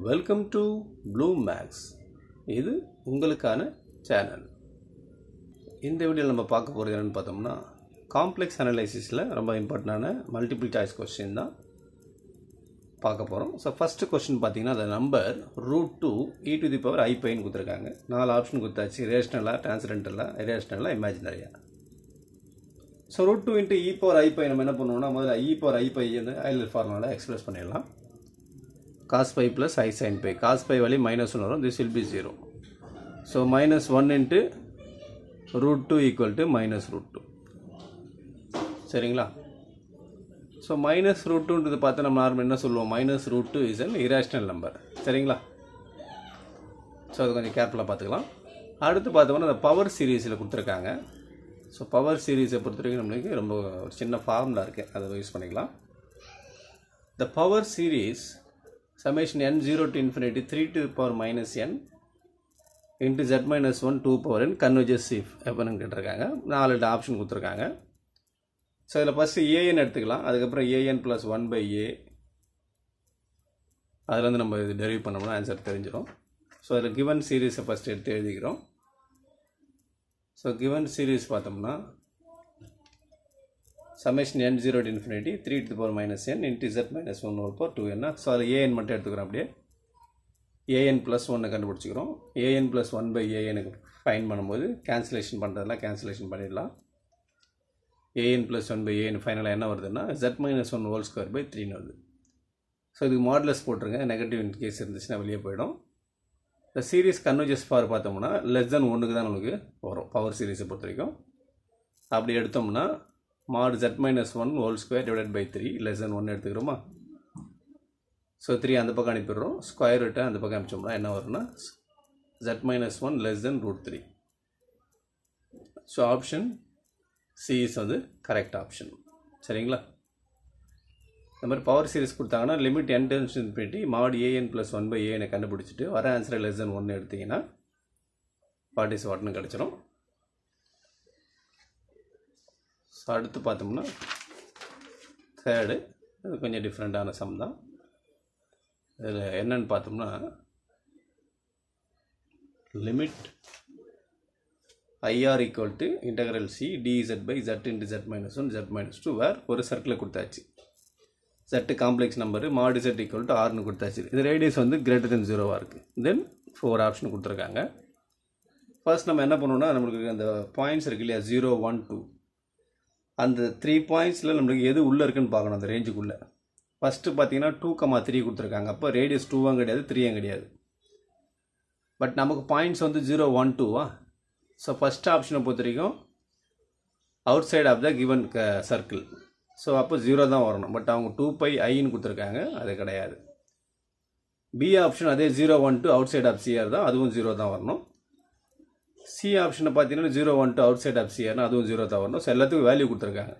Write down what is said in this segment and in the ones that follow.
Welcome to blue maths. இது உங்களுக்கான channel. இந்த வீடியோவில் நம்ம பார்க்க போகிறது என்னென்னு பார்த்தோம்னா, காம்ப்ளெக்ஸ் அனலைசிஸில் ரொம்ப இம்பார்ட்டண்டான மல்டிபிள் சாய்ஸ் கொஸ்டின் தான் பார்க்க போகிறோம். ஸோ ஃபஸ்ட்டு கொஸ்டின் பார்த்தீங்கன்னா, அந்த நம்பர் √2 e⁻i⁻ கொடுத்துருக்காங்க. 4 ஆப்ஷன் கொடுத்தாச்சு: ரேஷ்னலாக, டிரான்ஸ்டென்டலாக, இரேஷ்னலாக, இமேஜினரியா. ஸோ √2 × e⁻i⁻ நம்ம என்ன பண்ணுவோம்னா, முதல்ல e⁻i⁻ ஐலர் ஃபார்முலாவில் எக்ஸ்பிரஸ் பண்ணிடலாம். cos pi plus I sin pi. cos pi value -1 வரும். This will be 0. So -1 into √2 equal to -√2. சரிங்களா? ஸோ -√2ன்றது பார்த்து நம்ம நார்மல் என்ன சொல்லுவோம், -√2 is an irrational number. சரிங்களா? ஸோ அது கொஞ்சம் கேர்ஃபுல்லாக பார்த்துக்கலாம். அடுத்து பார்த்தோம்னா, அந்த பவர் சீரீஸில் கொடுத்துருக்காங்க. ஸோ பவர் சீரீஸை பொறுத்த வரைக்கும் நம்மளுக்கு ரொம்ப ஒரு சின்ன ஃபார்முலா இருக்குது, அதை யூஸ் பண்ணிக்கலாம். The power series summation n0 to infinity 3 to the power minus n into z minus 1 2 power n converges if எப்போன்னு கேட்டிருக்காங்க. 4 ஆப்ஷன் கொடுத்துருக்காங்க. ஸோ இதில் ஃபஸ்ட்டு an எடுத்துக்கலாம். அதுக்கப்புறம் an plus 1/a. அதுலேருந்து நம்ம இது டெரிவ் பண்ணோம்னா ஆன்சர் தெரிஞ்சிடும். ஸோ அதில் கிவன் சீரீஸை ஃபஸ்ட் எடுத்து எழுதிக்கிறோம். ஸோ கிவன் சீரீஸ் பார்த்தோம்னா, summation n0 to infinity 3 to the power minus n into z minus 1 whole power 2n. So அதில் an மட்டும் எடுத்துக்கிறோம். அப்படியே an plus 1 கண்டுபிடிச்சிக்கிறோம். an plus 1/an fine பண்ணும்போது கேன்சலேஷன் பண்ணுறதுலாம் கேன்சலேஷன் பண்ணிடலாம். an plus 1/an ஃபைனலாக என்ன வருதுன்னா z minus 1 whole square by 3 வருது. ஸோ இதுக்கு மாடுலஸ் போட்டுருங்க. நெகட்டிவ் இன் கேஸ் இருந்துச்சுன்னா வெளியே போயிடும். இந்த சீரீஸ் கன்வர்ஜஸ் ஃபார் பார்த்தோம்னா லெஸ் தென் 1க்கு தான் நமக்கு வரும் பவர் சீரீஸை பொறுத்த வரைக்கும். அப்படி எடுத்தோம்னா mod z minus 1 whole square divided by 3 less than 1 எடுத்துக்கிறோமா. So 3 அந்த பக்கம் அனுப்பிடுறோம். ஸ்கொயர் ரூட்டை அந்த பக்கம் அனுப்பிச்சோம்னா என்ன வரும்னா z minus 1 less than √3. So option C is வந்து கரெக்ட் ஆப்ஷன். சரிங்களா? இந்த மாதிரி பவர் சீரிஸ் கொடுத்தாங்கன்னா limit n tends to infinity mod an plus 1/an கண்டுபிடிச்சிட்டு வர ஆன்சரை less than 1 எடுத்தீங்கன்னா வாட் இஸ் வாட்னு கிடச்சிரும். ஸோ அடுத்து பார்த்தோம்னா தேர்டு, இது கொஞ்சம் டிஃப்ரெண்ட்டான சம் தான். இதில் என்னன்னு பார்த்தோம்னா, limit IR equal to integral C dz by z into z minus 1 z minus 2 where ஒரு சர்க்கிளை கொடுத்தாச்சு. z complex number mod z equal to ஆர்னு கொடுத்தாச்சு. இது ரேடியஸ் வந்து > 0 இருக்குது. தென் 4 ஆப்ஷன் கொடுத்துருக்காங்க. ஃபர்ஸ்ட் நம்ம என்ன பண்ணோம்னா, நம்மளுக்கு அந்த பாயிண்ட்ஸ் இருக்கு இல்லையா, 0 1 2, அந்த 3 பாயிண்ட்ஸில் நம்மளுக்கு எது உள்ளே இருக்குன்னு பார்க்கணும் அந்த ரேஞ்சுக்குள்ளே. ஃபஸ்ட்டு பார்த்தீங்கன்னா 2,3 கொடுத்துருக்காங்க. அப்போ ரேடியஸ் 2 கிடையாது, 3 கிடையாது. பட் நமக்கு பாயிண்ட்ஸ் வந்து 0 1 2. ஸோ ஃபஸ்ட் ஆப்ஷனை பொறுத்த வரைக்கும் outside of the given circle. So அப்போ 0 தான் வரணும். பட் அவங்க 2πiன்னு கொடுத்துருக்காங்க, அது கிடையாது. பி ஆப்ஷன் அதே 0 1 2 அவுட் சைட் ஆஃப் CR தான், அதுவும் 0 தான் வரணும். சி ஆப்ஷனை பார்த்தீங்கன்னா 0 1 2 அவுட் சைட் ஆஃப் CRனா அதுவும் 0 தான் வரணும். ஸோ எல்லாத்துக்கும் வேல்யூ கொடுத்துருக்காங்க.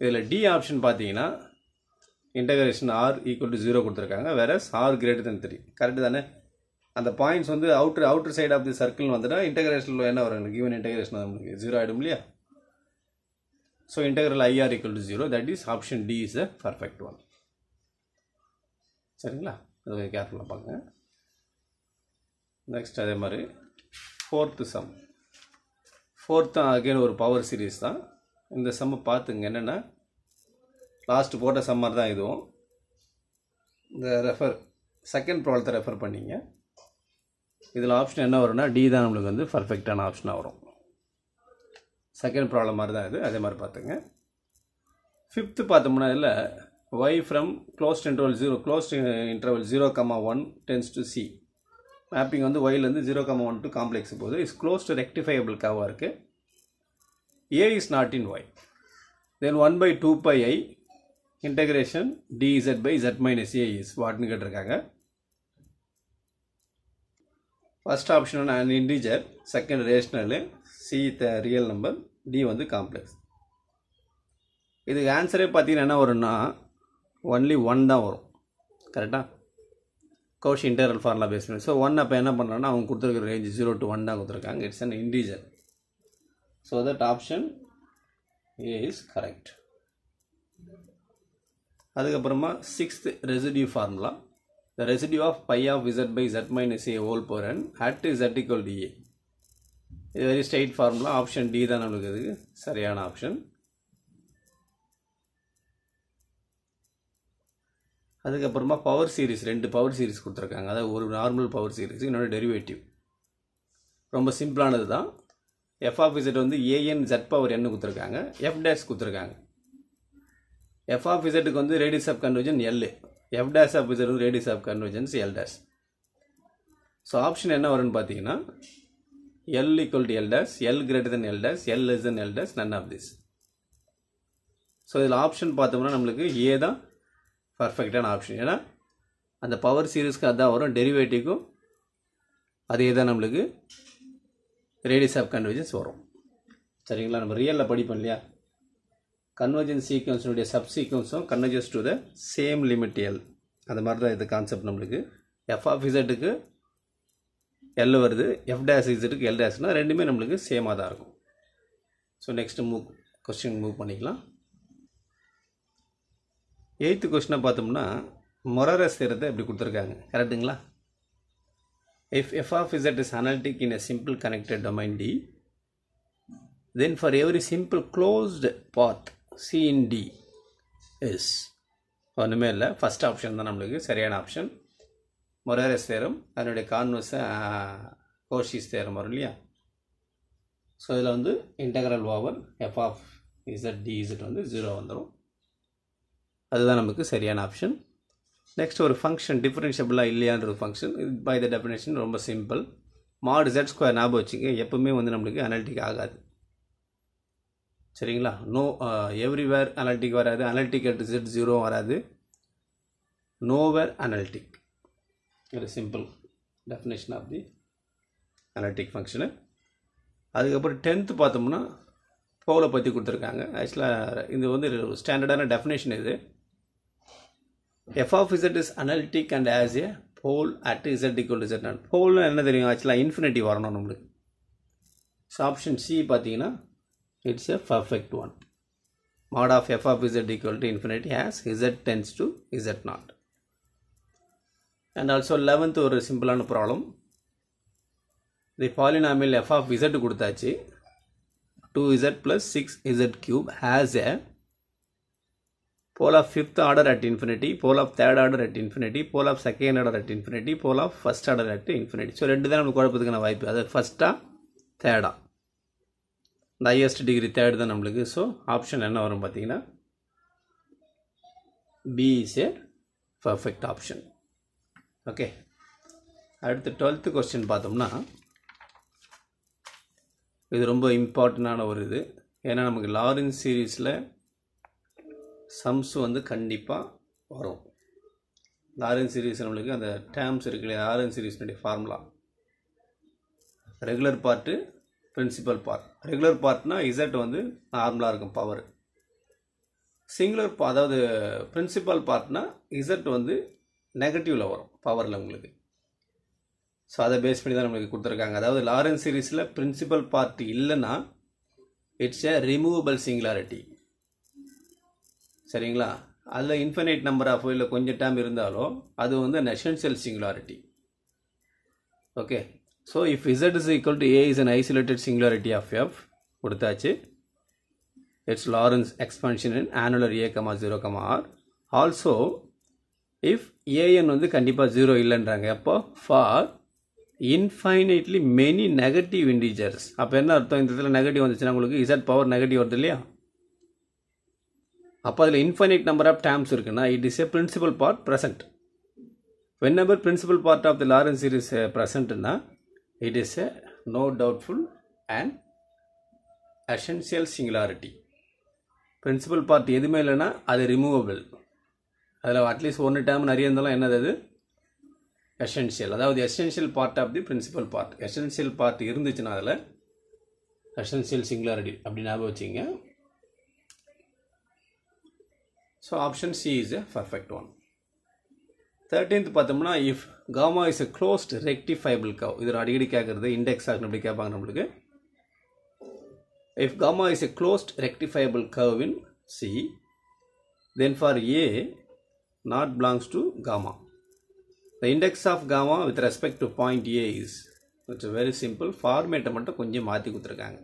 இதில் டி ஆப்ஷன் பார்த்தீங்கன்னா இன்டகிரேஷன் r ஈக்குவல் டு 0 கொடுத்துருக்காங்க. வேற r > 3. கரெக்டு தானே? அந்த பாயிண்ட்ஸ் வந்து outer side of the circle வந்துட்டா இன்டகிரேஷனில் என்ன வரும், கிவன் இன்டகிரேஷன் நம்மளுக்கு 0 ஆகிடும் இல்லையா? So integral IR equal to 0, that is option D is a perfect one. சரிங்களா? அது கேர்ஃபுல்லாக பாருங்க. நெக்ஸ்ட் அதே மாதிரி ஃபோர்த்து சம். ஃபோர்த்து அகைன் ஒரு பவர் சீரீஸ் தான். இந்த சம்மை பார்த்துங்க. என்னென்னா லாஸ்ட் போட்ட சம்மர் தான் இதுவும். இந்த செகண்ட் ப்ராப்ளத்தை ரெஃபர் பண்ணிங்க. இதில் ஆப்ஷன் என்ன வரும்னா டி தான் நம்மளுக்கு வந்து பர்ஃபெக்டான ஆப்ஷனாக வரும். செகண்ட் ப்ராப்ளம் மாதிரி தான் இது, அதே மாதிரி பார்த்துங்க. ஃபிஃப்த்து பார்த்தோம்னா இதில் y from closed interval 0,1 tends to C. Mapping வந்து ஒயிலேருந்து 0,1 to காம்ப்ளெக்ஸ் போது இஸ் க்ளோஸ் டு ரெக்டிஃபையபிள் கர்வாக இருக்குது. A is not in y. Then 1/2πi integration dz by z minus a is வாட்னு கேட்டிருக்காங்க. First option an integer, second rational, C real number, D வந்து complex. இதுக்கு ஆன்சரே பார்த்தீங்கன்னா என்ன வரும்னா ஒன்லி 1 தான் வரும். கரெக்டாக? கோஷ் இன்டெக்ரல் ஃபார்முலா பேஸ் பண்ணி. ஸோ 1 அப்போ என்ன பண்ணுறோன்னா அவங்க கொடுத்துருக்கிற ரேஞ்ச் 0 to 1 தான் கொடுத்துருக்காங்க. It's an integer. So that option A is correct. அதுக்கப்புறமா 6th residue formula. the residue of pi of z by z minus a whole power n at z equal to a. இது very straight formula. Option D தான் நம்மளுக்கு இதுக்கு சரியான option. அதுக்கப்புறமா power series, 2 power series கொடுத்துருக்காங்க. அதாவது ஒரு normal power series, இன்னொரு டெரிவேட்டிவ். ரொம்ப சிம்பிளானது தான். எஃப் ஆஃப் இசட் வந்து ஏஎன் ஜெட் பவர் என்ன கொடுத்துருக்காங்க, எஃப் டேஷ் கொடுத்துருக்காங்க. எஃப் ஆஃப் இசட்டுக்கு வந்து radius of convergence L, F dash of Z வந்து radius of convergence L dash. So option என்ன வரும்னு பார்த்தீங்கன்னா L equal to L dash, L greater than L dash, L less than L dash, none of this. So இதில் option பார்த்தோம்னா நம்மளுக்கு ஏ தான் பர்ஃபெக்டான option. ஏன்னா அந்த பவர் சீரிஸ்க்கு அதான் வரும், டெரிவேட்டிவ்க்கும் அதே தான் நம்மளுக்கு ரேடியஸ் ஆஃப் கன்வர்ஜன்ஸ் வரும். சரிங்களா? நம்ம ரியலில் படிப்போம் இல்லையா, கன்வர்ஜன்ஸ் சீக்வன்ஸினுடைய சப் சீக்வன்ஸும் converges to the same limit L. அந்த மாதிரி தான் இது கான்செப்ட். நம்மளுக்கு எஃப் ஆஃப் இசட்டுக்கு எல் வருது, எஃப் டேஷ் இசட்டுக்கு எல் டேஷ்னா ரெண்டுமே நம்மளுக்கு சேமாக தான் இருக்கும். ஸோ நெக்ஸ்ட் கொஸ்டின் மூவ் பண்ணிக்கலாம். 8th கொஸ்டினை பார்த்தோம்னா மொராரஸ் தியரத்தை எப்படி கொடுத்துருக்காங்க, கரெக்டுங்களா? If f of z is analytic in a simple connected domain D, then for every simple closed path C in D is ஒன்றுமே இல்லை, ஃபஸ்ட் ஆப்ஷன் தான் நம்மளுக்கு சரியான ஆப்ஷன். மொராரஸ் தேரம், அதனுடைய கான்வர்ஸ் கோஷிஸ் தேரம் வரும் இல்லையா. ஸோ இதில் வந்து integral over f of z d z வந்து 0 வந்துடும். அதுதான் நமக்கு சரியான ஆப்ஷன். நெக்ஸ்ட் ஒரு ஃபங்க்ஷன் டிஃபரன்ஷியபிளாக இல்லையான்ற ஃபங்க்ஷன், பை த டெஃபினேஷன் ரொம்ப சிம்பிள். மாட் z ஸ்கொயர் ஞாபகம் வச்சுங்க, எப்பவுமே வந்து நம்மளுக்கு அனாலிட்டிக் ஆகாது. சரிங்களா? நோ எவ்ரிவேர் அனாலிட்டிக் வராது, அனாலிட்டிக் அட் z 0 வராது, நோவேர் அனாலிட்டிக். ஒரு simple definition of the analytic function. அதுக்கப்புறம் 10th பார்த்தோம்னா போலை பற்றி கொடுத்துருக்காங்க. ஆக்சுவலாக இது வந்து ஸ்டாண்டர்டான டெஃபினேஷன். இது f of z is analytic and has a pole at z equal to z naught. போல்னு என்ன தெரியும், ஆக்சுவலாக இன்ஃபினிட்டி வரணும் நம்மளுக்கு. ஸோ ஆப்ஷன் சி பார்த்தீங்கன்னா it's a perfect one. mod of f of z equal to infinity as z tends to z naught. And also 11th ஒரு சிம்பிளான problem. The polynomial f of z கொடுத்தாச்சு, 2z plus 6z cube has a pole of 5th order at infinity, pole of 3rd order at infinity, pole of 2nd order at infinity, pole of 1st order at infinity. So ரெண்டு தான் நமக்கு குழப்பத்துக்கான வாய்ப்பு. அதாவது ஃபஸ்ட்டா தேர்டா, இந்த highest degree third தான் நம்மளுக்கு. So option என்ன வரும் பார்த்தீங்கன்னா B is a perfect option. Okay, அடுத்து 12th கொஸ்டின் பார்த்தோம்னா இது ரொம்ப இம்பார்ட்டண்டான ஒரு இது. ஏன்னா நமக்கு லாரன்ஸ் சீரீஸில் சம்ஸ் வந்து கண்டிப்பாக வரும். லாரன்ஸ் சீரீஸ் நம்மளுக்கு அந்த டேர்ம்ஸ் இருக்கு இல்லையா, லாரன்ஸ் சீரீஸ்னுடைய formula regular part principal part. Regular பார்ட்னா இசட் வந்து நார்மலாக இருக்கும் பவர். சிங்குலர் அதாவது பிரின்சிபல் பார்ட்னா இசட் வந்து நெகட்டிவில் வரும் பவரில் உங்களுக்கு. ஸோ அதை பேஸ் பண்ணி தான் நம்மளுக்கு கொடுத்துருக்காங்க. அதாவது லாரன்ஸ் சீரீஸில் பிரின்சிபல் பார்ட் இல்லைன்னா இட்ஸ் ஏ ரிமூவபிள் சிங்குலாரிட்டி. சரிங்களா? அதில் இன்ஃபினைட் நம்பர் ஆஃப் இல்லை கொஞ்சம் டேர்ம் இருந்தாலும் அது வந்து an essential singularity. Okay, so if z is equal to a is an isolated singularity of f கொடுத்தாச்சு. It's Lawrence expansion in annular a, 0, r. Also if an வந்து கண்டிப்பாக 0 இல்லைன்றாங்க. அப்போ for infinitely many negative integers. அப்போ என்ன அர்த்தம், இந்த இதில் negative வந்துச்சுன்னா உங்களுக்கு இசட் பவர் நெகட்டிவ் வருது இல்லையா. அப்போ அதில் இன்ஃபைனைட் நம்பர் ஆஃப் டேர்ம்ஸ் இருக்குன்னா it is a principal part present. whenever principal part of the Lorentz series present na, it is a no doubtful and essential singularity. Principal part எதுமே இல்லைன்னா அது removable. அதில் at least ஒன்று term நிறைய இருந்தாலும் என்னது அது எசென்ஷியல். அதாவது essential part of the principal part. Essential part இருந்துச்சுன்னா அதில் எசென்ஷியல் சிங்குலாரிட்டி அப்படி ஞாபகம் வச்சிங்க. So option C is a perfect one. 13th பார்த்தோம்னா if gamma is a closed rectifiable curve. இது அடிக்கடி கேட்குறது இண்டெக்ஸ் ஆகும் அப்படி கேட்பாங்க நம்மளுக்கு. If gamma is a closed rectifiable curve in C, then for a not belongs to gamma. the index of gamma with respect to point A is, it's very simple. ஃபார்மேட்டை மட்டும் கொஞ்சம் மாற்றி கொடுத்துருக்காங்க.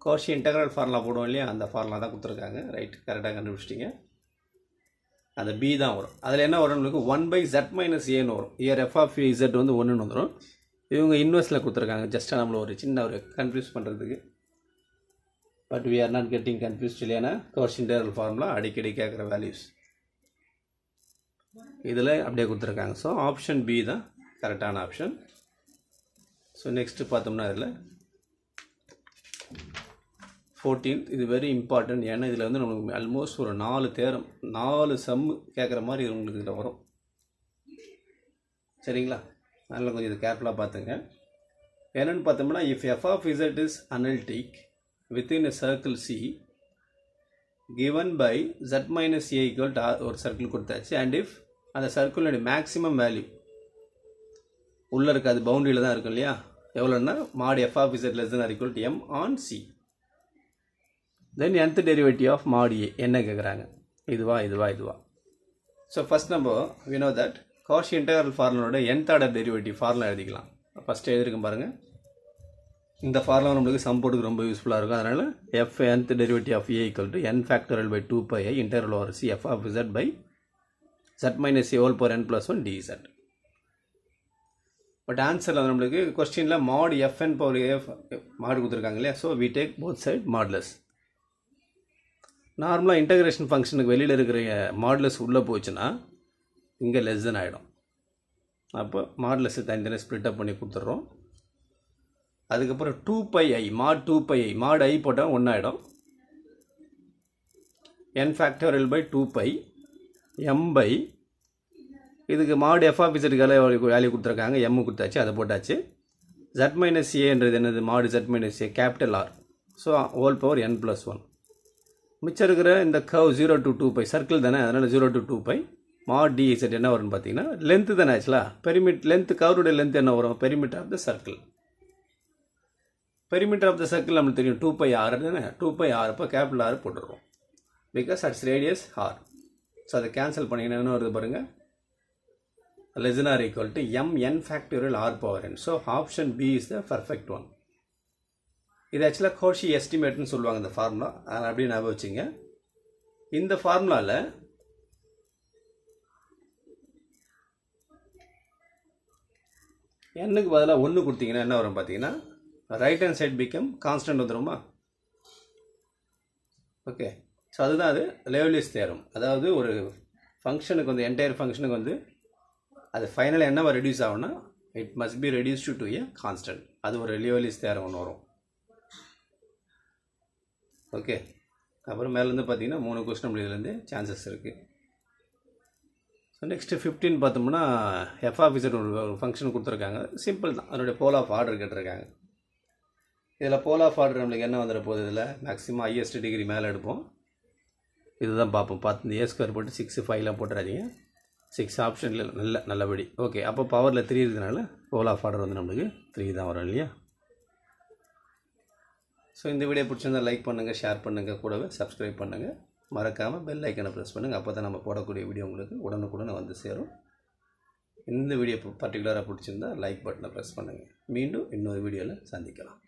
கோஷி இன்டெக்ரல் ஃபார்முலா போடுவோம் இல்லையா, அந்த formula தான் கொடுத்துருக்காங்க. Right, கரெக்டாக கண்டுபிடிச்சிட்டிங்க. அந்த பி தான் வரும். அதில் என்ன வரும் உங்களுக்கு 1/z - aன்னு வரும். இயர் எஃப் ஆஃப் z வந்து 1ன்னு வந்துடும். இவங்க இன்வெர்ஸில் கொடுத்துருக்காங்க. ஜஸ்ட்டாக நம்மளை ஒரு சின்ன ஒரு கன்ஃபியூஸ் பண்ணுறதுக்கு. But we are not getting confused இல்லையானா கோஷி இன்டெக்ரல் ஃபார்முலா அடிக்கடி கேட்குற வேல்யூஸ் இதில் அப்படியே கொடுத்துருக்காங்க. ஸோ ஆப்ஷன் பி தான் கரெக்டான ஆப்ஷன். ஸோ நெக்ஸ்ட்டு பார்த்தோம்னா இதில் 14th, இது வெரி இம்பார்ட்டன்ட். ஏன்னா இதில் வந்து நம்மளுக்கு ஆல்மோஸ்ட் ஒரு 4 சம்மு கேட்குற மாதிரி உங்களுக்கு இதில் வரும். சரிங்களா, அதனால் கொஞ்சம் இது கேர்ஃபுல்லாக பார்த்துங்க. என்னென்னு பார்த்தோம்னா, if f of z is analytic within a circle C given by z minus a equal to r, ஒரு சர்க்கிள் கொடுத்தாச்சு. அண்ட் இஃப் அந்த சர்க்கிளோட மேக்ஸிமம் வேல்யூ உள்ளே இருக்காது, பவுண்டரியில் தான் இருக்கும் இல்லையா, எவ்வளோன்னா mod f of z less than or equal to m on c. Then nth derivative of mod a என்ன கேட்குறாங்க, இதுவா. ஸோ ஃபஸ்ட் நம்ம we know that Cauchy integral ஃபார்முலாவோட nth ஆர்டர் டெரிவேட்டிவ் ஃபார்முலா எழுதிக்கலாம். ஃபஸ்ட்டு எழுதிருக்கும் பாருங்கள். இந்த ஃபார்முலா நம்மளுக்கு சம் போட்டுக்கு ரொம்ப யூஸ்ஃபுல்லாக இருக்கும். அதனால் f nth derivative of a equal to n factorial by 2pi i integral over c f of z by z minus a whole power n plus 1 dz. But ஆன்சரில் நம்மளுக்கு கொஸ்டினில் mod fn power a மாடு கொடுத்துருக்காங்க இல்லையா. So we take both side modulus. நார்மலாக integration ஃபங்க்ஷனுக்கு வெளியில் இருக்கிற modulus உள்ளே போச்சுன்னா இங்கே லெஸ் தென் ஆகிடும். அப்போ மாடுலஸை தனித்தனி ஸ்ப்ளிட் அப் பண்ணி கொடுத்துட்றோம். அதுக்கப்புறம் 2pi i mod 2pi i mod i போட்டால் 1 ஆகிடும். n factorial by 2pi m by இதுக்கு mod f of z value கொடுத்துருக்காங்க, m கொடுத்தாச்சு, அதை போட்டாச்சு. z minus a என்றது என்னது, mod z minus a capital R. So whole power n plus 1. மிச்சம் இருக்கிற இந்த கர்வ் 0 to 2pi சர்க்கிள் தானே, அதனால் 0 to 2pi mod dz என்ன வரும்னு பார்த்தீங்கன்னா லென்த்து தானே ஆச்சுங்களா. லென்த்து கர்வுடைய லென்த் என்ன வரும், perimeter of the circle. Perimeter of the circle நம்மளுக்கு தெரியும் 2pi r தானே. 2pi r இப்போ கேபிட்டல் R போட்டுடுறோம், because its radius r. So அதை கேன்சல் பண்ணிங்கன்னா என்ன வருது பாருங்கள், less than or equal to mn factorial r power n. So option B is the perfect one. இது ஆக்சுவலாக கோஷி எஸ்டிமேட்னு சொல்லுவாங்க இந்த ஃபார்முலா, அதை அப்படியே ஞாபகம் வச்சுங்க. இந்த ஃபார்முலாவில் என்னுக்கு பதிலாக 1 கொடுத்தீங்கன்னா என்ன வரும் பார்த்தீங்கன்னா right hand side become constant வந்துடுமா. ஓகே, ஸோ அதுதான் அது லெவலிஸ் தேரம். அதாவது ஒரு ஃபங்க்ஷனுக்கு வந்து என்டையர் ஃபங்க்ஷனுக்கு வந்து அது ஃபைனலாக என்னவா ரெடியூஸ் ஆகும்னா it must be reduced to a constant. அது ஒரு லெவலிஸ் தேரம் ஒன்று வரும். ஓகே, அப்புறம் மேலேருந்து பார்த்தீங்கன்னா 3 கொஸ்டின் இதுலேருந்து சான்சஸ் இருக்குது. ஸோ நெக்ஸ்ட்டு 15 பார்த்தோம்னா எஃப் ஆஃப் இசட் ஒரு ஃபங்க்ஷன் கொடுத்துருக்காங்க. சிம்பிள் தான், அதனுடைய போல் ஆஃப் ஆர்டர் கேட்டிருக்காங்க. இதில் போல் ஆஃப் ஆர்டர் நம்மளுக்கு என்ன வந்துட போகுது, இதில் மேக்ஸிமம் ஹையஸ்ட் டிகிரி மேலே எடுப்போம். இதுதான் பார்ப்போம். பார்த்து a ஸ்கொயர் போட்டு 6 5 போட்டுறாதீங்க. 6 ஆப்ஷனில் நல்லபடி. ஓகே, அப்போ பவரில் 3 இருக்கிறதுனால போல் ஆஃப் ஆர்டர் வந்து நம்மளுக்கு 3 தான் வரும் இல்லையா. ஸோ இந்த வீடியோ பிடிச்சிருந்தால் லைக் பண்ணுங்கள், ஷேர் பண்ணுங்கள், கூடவே சப்ஸ்கிரைப் பண்ணுங்கள். மறக்காமல் பெல் ஐக்கனை ப்ரெஸ் பண்ணுங்கள். அப்போ தான் நம்ம போடக்கூடிய வீடியோ உங்களுக்கு உடனுக்குடன் வந்து சேரும். இந்த வீடியோ பர்டிகுலராக பிடிச்சிருந்தால் லைக் பட்டனை ப்ரெஸ் பண்ணுங்கள். மீண்டும் இன்னொரு வீடியோவில் சந்திக்கலாம்.